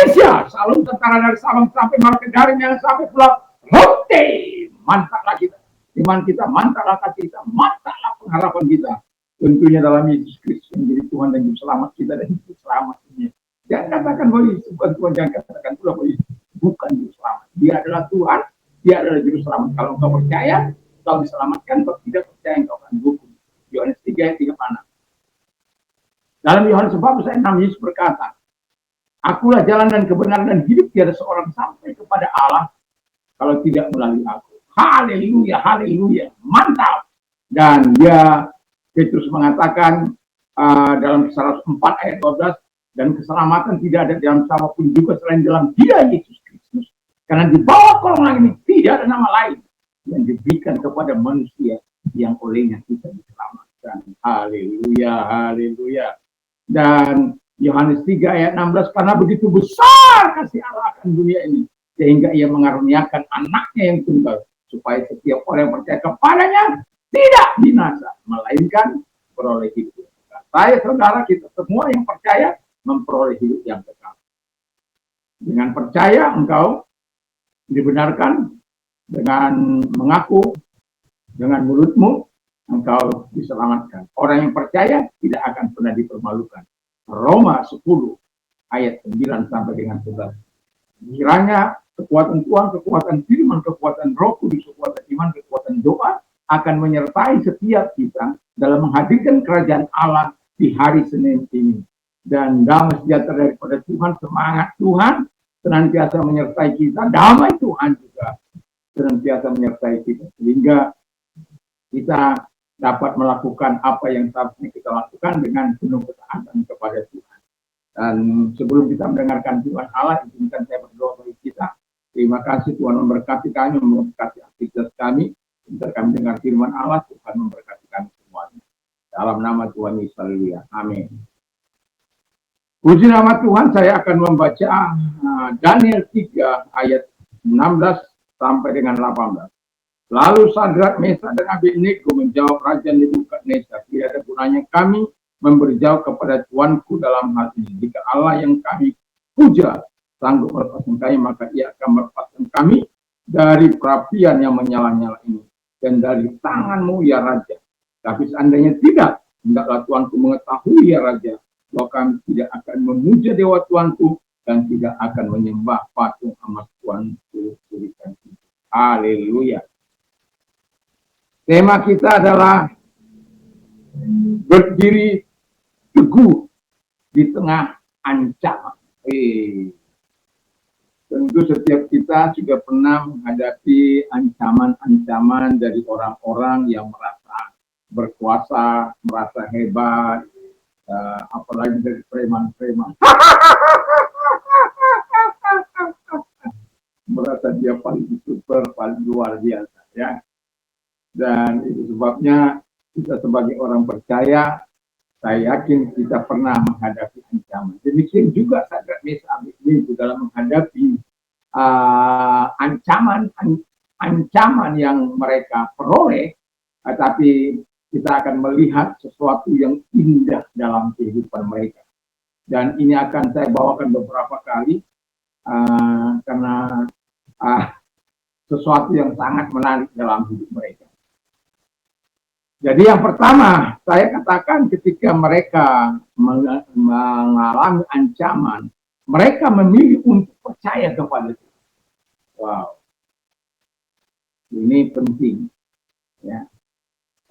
Indonesia, salam tentara dari Sabang sampai Merauke, dari yang sampai Pulau Rote. Mantaplah kita, iman kita, mantaplah kita, mantaplah pengharapan kita. Tentunya dalam Yesus Kristus menjadi Tuhan dan Juru Selamat kita dan Juru Selamat ini. Jangan katakan bahwa Yesus bukan Tuhan, jangan katakan pula bahwa Yesus bukan Juru Selamat. Dia adalah Tuhan, Dia adalah Juru Selamat. Kalau engkau percaya, engkau diselamatkan. Kalau tidak percaya, engkau akan dihukum. Yohanes 3 ayat 36. Dalam Yohanes 14 ayat 6, Yesus berkata, Akulah jalan dan kebenaran dan hidup, tiada seorang sampai kepada Allah kalau tidak melalui aku. Haleluya, haleluya, mantap. Dan dia Petrus mengatakan dalam Kisah 4 ayat 12, dan keselamatan tidak ada dalam siapapun juga selain dalam Dia Yesus Kristus. Karena di bawah kolong ini tidak ada nama lain yang diberikan kepada manusia yang olehnya kita diselamatkan. Haleluya, haleluya. Dan Yohanes 3 ayat 16, karena begitu besar kasih Allah akan dunia ini, sehingga Ia mengaruniakan anaknya yang tunggal, supaya setiap orang yang percaya kepadanya tidak binasa, melainkan beroleh hidup. Saya, saudara, kita semua yang percaya memperoleh hidup yang kekal. Dengan percaya engkau dibenarkan, dengan mengaku dengan mulutmu engkau diselamatkan. Orang yang percaya tidak akan pernah dipermalukan. Roma 10 ayat 9 sampai dengan 11. Kiranya kekuatan Tuhan, kekuatan firman, kekuatan Roh Kudus, kekuatan iman, kekuatan doa akan menyertai setiap kita dalam menghadirkan kerajaan Allah di hari Senin ini. Dan damai sejahtera daripada Tuhan, semangat Tuhan senantiasa menyertai kita, damai Tuhan juga senantiasa menyertai kita, sehingga kita dapat melakukan apa yang seharusnya kita lakukan dengan penuh ketaatan kepada Tuhan. Dan sebelum kita mendengarkan Tuhan Allah, izinkan saya berdoa bagi kita. Terima kasih Tuhan memberkati kami, memberkati aktivitas kami. Sebentar kami dengar firman Allah, Tuhan memberkati kami semuanya. Dalam nama Tuhan Yesus, haleluya. Amin. Puji nama Tuhan, saya akan membaca Daniel 3 ayat 16 sampai dengan 18. Lalu Sadrak, Mesak, dan Abednego menjawab Raja Nebukadnezar, tidak ada gunanya kami memberi jawab kepada Tuanku dalam hal ini. Jika Allah yang kami puja sanggup melepaskan kami, maka Ia akan melepaskan kami dari perapian yang menyala-nyala ini dan dari tanganmu, ya Raja. Tapi seandainya tidak, hendaklah Tuanku mengetahui, ya Raja, bahwa kami tidak akan memuja dewa Tuanku dan tidak akan menyembah patung amat Tuanku berikan. Haleluya. Tema kita adalah berdiri teguh di tengah ancaman. Tentu setiap kita juga pernah menghadapi ancaman-ancaman dari orang-orang yang merasa berkuasa, merasa hebat, apalagi dari preman-preman. Merasa dia paling super, paling luar biasa, ya. Dan itu sebabnya kita sebagai orang percaya, saya yakin kita pernah menghadapi ancaman. Demikian juga Sadrak, Mesak, Abednego dalam menghadapi ancaman yang mereka peroleh, tetapi kita akan melihat sesuatu yang indah dalam kehidupan mereka. Dan ini akan saya bawakan beberapa kali karena sesuatu yang sangat menarik dalam hidup mereka. Jadi yang pertama, saya katakan ketika mereka mengalami ancaman, mereka memilih untuk percaya kepada Tuhan. Wow, ini penting. Ya,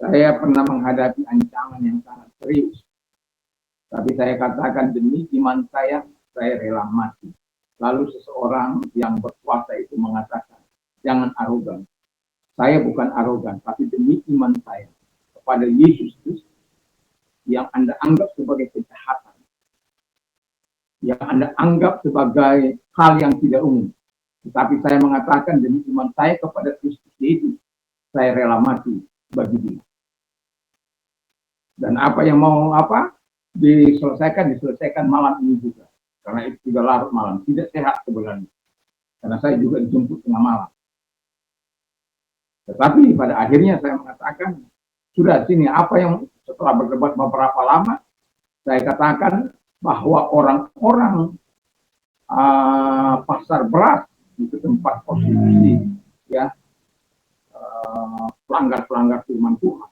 saya pernah menghadapi ancaman yang sangat serius. Tapi saya katakan demi iman saya rela mati. Lalu seseorang yang berkuasa itu mengatakan, jangan arogan. Saya bukan arogan, tapi demi iman saya pada Yesus Kristus yang Anda anggap sebagai kejahatan, yang Anda anggap sebagai hal yang tidak umum. Tetapi saya mengatakan demi iman saya kepada Kristus Yesus, saya rela mati bagi Dia. Dan apa yang mau diselesaikan malam ini juga. Karena itu sudah larut malam, tidak sehat sebenarnya. Karena saya juga dijemput tengah malam. Tetapi pada akhirnya saya mengatakan, sudah sini apa yang setelah berdebat beberapa lama, saya katakan bahwa orang-orang pasar beras, itu tempat prostitusi, ya, pelanggar-pelanggar firman Tuhan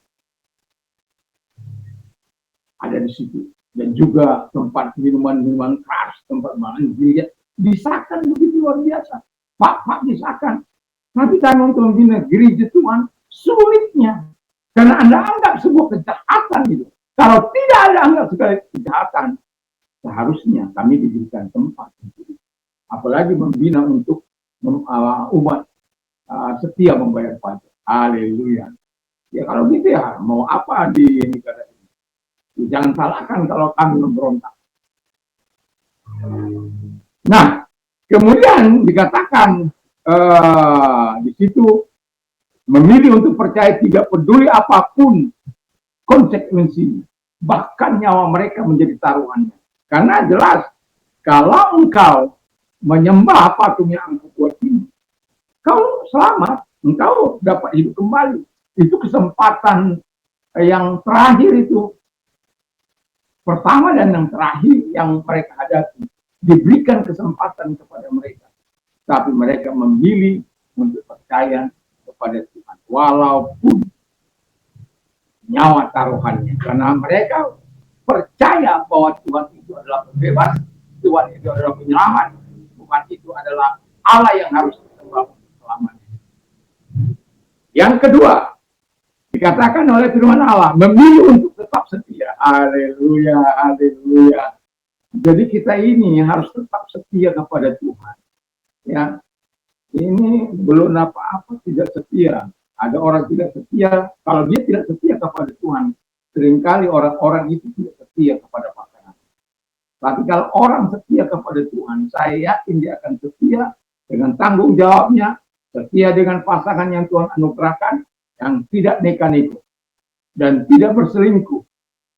ada di situ. Dan juga tempat minuman-minuman keras, tempat manjil, disahkan begitu luar biasa. Pak disahkan. Tapi karena untuk membina gereja Tuhan, sulitnya. Karena Anda anggap sebuah kejahatan gitu. Kalau tidak ada anggap sekali kejahatan, seharusnya kami diberikan tempat. Apalagi membina untuk umat setia membayar pajak. Haleluya. Ya kalau gitu ya, mau apa di negara ini? Jangan salahkan kalau kami memberontak. Nah, kemudian dikatakan di situ memilih untuk percaya tidak peduli apapun konsekuensi, bahkan nyawa mereka menjadi taruhannya. Karena jelas kalau engkau menyembah patung yang engkau buat ini, kau selamat, engkau dapat hidup kembali. Itu kesempatan yang terakhir itu. Pertama dan yang terakhir yang mereka hadapi. Diberikan kesempatan kepada mereka. Tapi mereka memilih untuk percaya kepada Tuhan. Walaupun nyawa taruhannya. Karena mereka percaya bahwa Tuhan itu adalah pembebas. Tuhan itu adalah penyelamat. Tuhan itu adalah Allah yang harus disembah selamanya. Yang kedua, dikatakan oleh firman Allah, memilih untuk tetap setia. Haleluya, haleluya. Jadi kita ini harus tetap setia kepada Tuhan. Ya, ini belum apa-apa tidak setia. Ada orang tidak setia, kalau dia tidak setia kepada Tuhan, seringkali orang-orang itu tidak setia kepada pasangan. Tapi kalau orang setia kepada Tuhan, saya yakin dia akan setia dengan tanggung jawabnya, setia dengan pasangan yang Tuhan anugerahkan, yang tidak neka-neko dan tidak berselingkuh.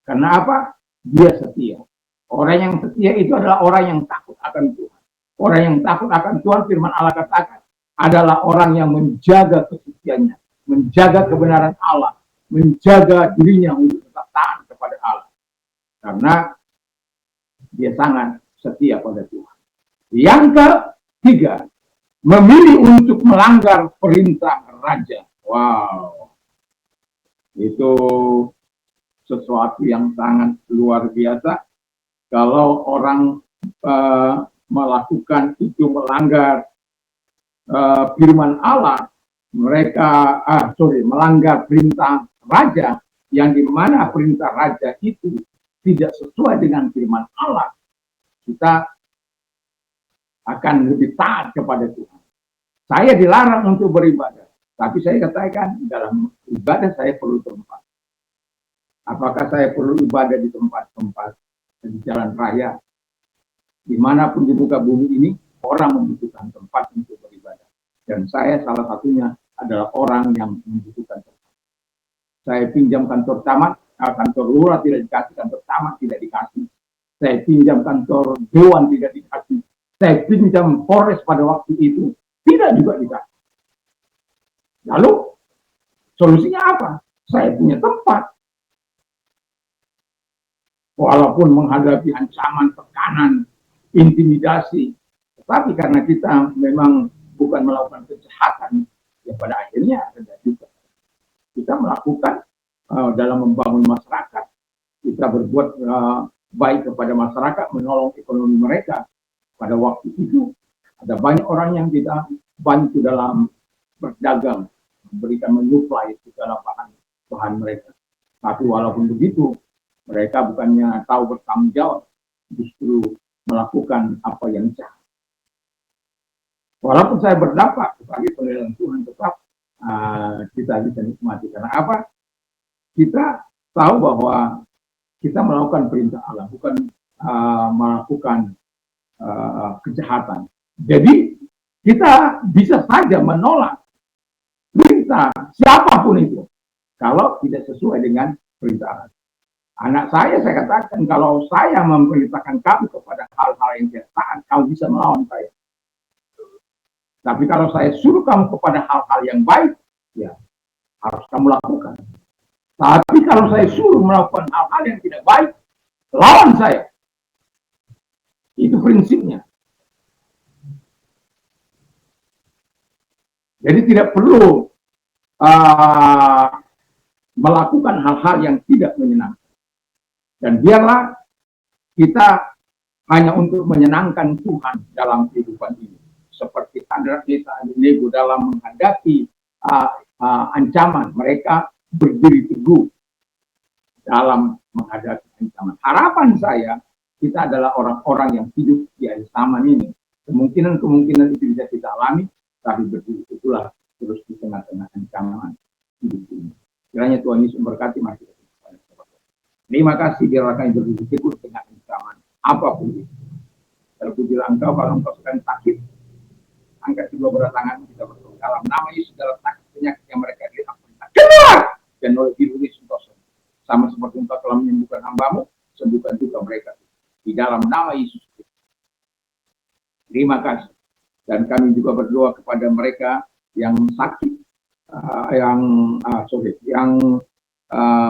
Karena apa? Dia setia. Orang yang setia itu adalah orang yang takut akan Tuhan. Orang yang takut akan Tuhan, firman Allah katakan, adalah orang yang menjaga kesuciannya, menjaga kebenaran Allah, menjaga dirinya untuk tetap taat kepada Allah. Karena dia sangat setia pada Tuhan. Yang ketiga, memilih untuk melanggar perintah raja. Wow, itu sesuatu yang sangat luar biasa. Kalau orang melakukan itu, melanggar firman Allah, mereka melanggar perintah raja, yang dimana perintah raja itu tidak sesuai dengan firman Allah, kita akan lebih taat kepada Tuhan. Saya dilarang untuk beribadah, tapi saya katakan dalam ibadah saya perlu tempat. Apakah saya perlu ibadah di tempat-tempat di jalan raya? Dimanapun di muka bumi ini, orang membutuhkan tempat untuk beribadah. Dan saya salah satunya adalah orang yang membutuhkan tempat. Saya pinjam kantor camat, kantor lurah tidak dikasih, kantor camat tidak dikasih. Saya pinjam kantor dewan tidak dikasih. Saya pinjam Polres pada waktu itu, tidak juga dikasih. Lalu, solusinya apa? Saya punya tempat. Walaupun menghadapi ancaman, tekanan, intimidasi, tetapi karena kita memang bukan melakukan kejahatan, ya pada akhirnya ada juga. Kita melakukan dalam membangun masyarakat, kita berbuat baik kepada masyarakat, menolong ekonomi mereka. Pada waktu itu ada banyak orang yang kita bantu dalam berdagang, memberikan menyuplai segala bahan mereka. Tapi walaupun begitu, mereka bukannya tahu bertanggung jawab, justru melakukan apa yang jahat. Walaupun saya berdampak sebagai pengenalan Tuhan, tetap kita bisa nikmati. Karena apa? Kita tahu bahwa kita melakukan perintah Allah, bukan melakukan kejahatan. Jadi kita bisa saja menolak perintah siapapun itu kalau tidak sesuai dengan perintah Allah. Anak saya katakan, kalau saya memerintahkan kamu kepada hal-hal yang tidak taat, kamu bisa melawan saya. Tapi kalau saya suruh kamu kepada hal-hal yang baik, ya harus kamu lakukan. Tapi kalau saya suruh melakukan hal-hal yang tidak baik, lawan saya. Itu prinsipnya. Jadi tidak perlu uh, melakukan hal-hal yang tidak menyenangkan. Dan biarlah kita hanya untuk menyenangkan Tuhan dalam kehidupan ini. Seperti Sadrak, Mesach, Abednego dalam menghadapi ancaman, mereka berdiri teguh dalam menghadapi ancaman. Harapan saya, kita adalah orang-orang yang hidup di akhir zaman ini. Kemungkinan itu bisa kita alami, tapi berdiri teguhlah terus di tengah-tengah ancaman hidup ini. Kiranya Tuhan Yesus memberkati masih. Terima kasih biarlah kami berdiri teguh dengan ancaman apapun itu. Terpujilah Engkau kalau Engkau sedang sakit. Angkat kedua belah tangan kita berdoa. Dalam nama Yesus, dalam sakit penyakit yang mereka diampuni. Keluar! Dan oleh biru Yesus sama seperti Engkau telah menyembuhkan hamba-Mu, sembuhkan juga mereka. Di dalam nama Yesus. Terima kasih. Dan kami juga berdoa kepada mereka yang sakit, yang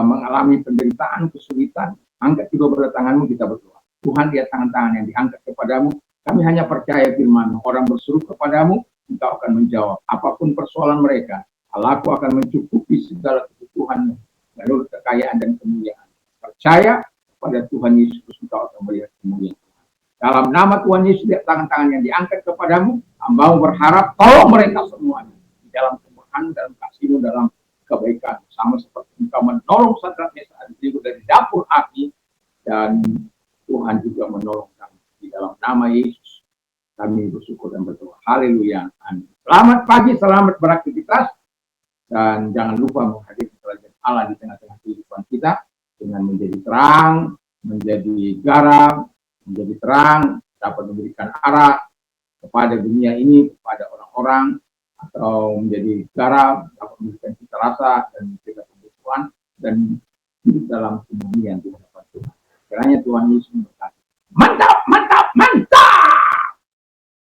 mengalami penderitaan, kesulitan. Angkat kedua belah tangan-Mu, kita berdoa. Tuhan, lihat tangan-tangan yang diangkat kepadamu. Kami hanya percaya firman-Mu. Orang berseru kepadamu, Engkau akan menjawab. Apapun persoalan mereka, Allah akan mencukupi segala kebutuhanmu menurut kekayaan dan kemuliaan. Percaya kepada Tuhan Yesus, Engkau akan melihat kemuliaan Tuhan. Dalam nama Tuhan Yesus, lihat tangan-tangan yang diangkat kepadamu. Hamba-Mu berharap, tolong mereka semuanya. Di dalam kemurahan, dalam kasih-Mu, dalam kebaikan. Sama seperti Engkau menolong Sadrak, Mesach, Abednego dari dapur api. Dan Tuhan juga menolong kami. Di dalam nama Yesus, kami bersyukur dan berdoa. Haleluya. Amin. Selamat pagi, selamat beraktivitas. Dan jangan lupa menghadirkan kerajaan Allah di tengah-tengah kehidupan kita. Dengan menjadi terang, menjadi garam, menjadi terang, dapat memberikan arah kepada dunia ini, kepada orang-orang. Atau menjadi garam, dapat memberikan cita rasa dan memberikan kebutuhan. Dan hidup dalam kemuliaan Tuhan. Kiranya Tuhan Yesus